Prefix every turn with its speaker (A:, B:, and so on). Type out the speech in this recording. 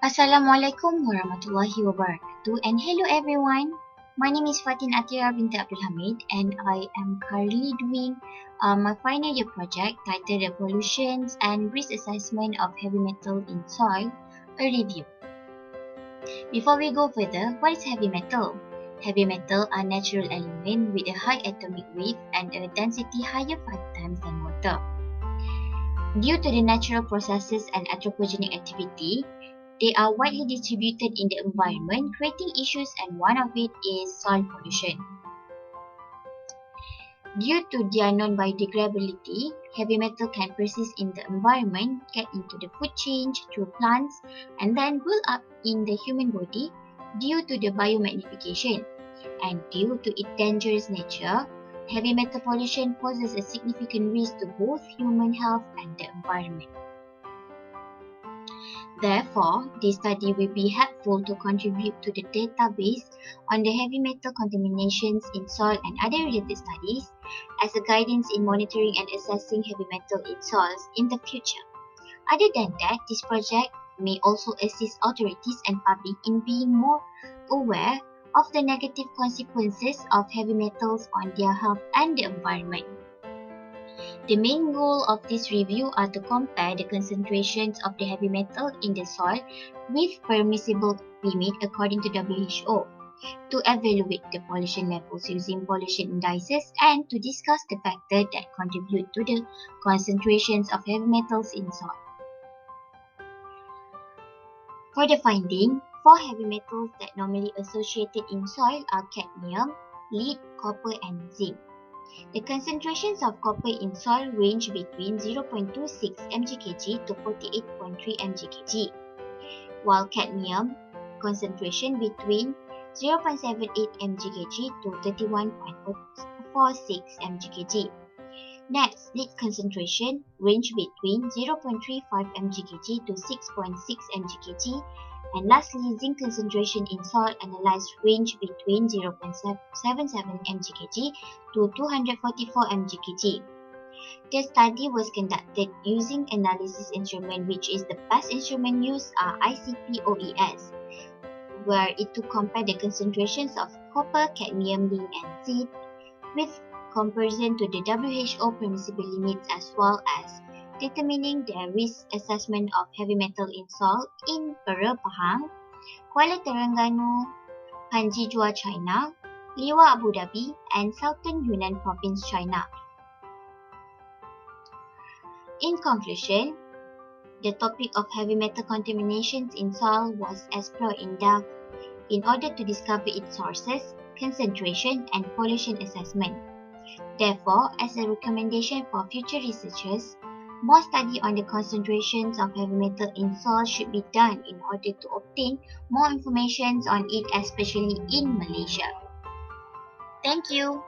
A: Assalamualaikum warahmatullahi wabarakatuh, and hello everyone. My name is Fatin Atira binti Abdul Hamid and I am currently doing my final year project titled The Pollutions and Risk Assessment of Heavy Metal in Soil, a review. Before we go further, what is heavy metal? Heavy metal are natural elements with a high atomic weight and a density higher 5 times than water. Due to the natural processes and anthropogenic activity, they are widely distributed in the environment, creating issues, and one of it is soil pollution. Due to their non-biodegradability, heavy metal can persist in the environment, get into the food chain through plants, and then build up in the human body due to the biomagnification. And due to its dangerous nature, heavy metal pollution poses a significant risk to both human health and the environment. Therefore, this study will be helpful to contribute to the database on the heavy metal contaminations in soil and other related studies as a guidance in monitoring and assessing heavy metal in soils in the future. Other than that, this project may also assist authorities and public in being more aware of the negative consequences of heavy metals on their health and the environment. The main goal of this review are to compare the concentrations of the heavy metal in the soil with permissible limit according to WHO, to evaluate the pollution levels using pollution indices, and to discuss the factors that contribute to the concentrations of heavy metals in soil. For the finding, 4 heavy metals that normally associated in soil are cadmium, lead, copper, and zinc. The concentrations of copper in soil range between 0.26 mgkg to 48.3 mgkg, while cadmium concentration between 0.78 mgkg to 31.46 mgkg. Next, lead concentration range between 0.35 mgkg to 6.6 mgkg, and lastly, zinc concentration in soil analyzed range between 0.77 mgkg to 244 mgkg. The study was conducted using analysis instrument, which is the best instrument used are ICP-OES, where it to compare the concentrations of copper, cadmium, lead, and zinc with comparison to the WHO permissible limits, as well as determining the risk assessment of heavy metal in soil in Pearl, Pahang, Kuala Terengganu, Panjijua, China, Liwa, Abu Dhabi, and Southern Yunnan Province, China. In conclusion, the topic of heavy metal contaminations in soil was explored in depth in order to discover its sources, concentration, and pollution assessment. Therefore, as a recommendation for future researchers, more study on the concentrations of heavy metal in soil should be done in order to obtain more information on it, especially in Malaysia. Thank you.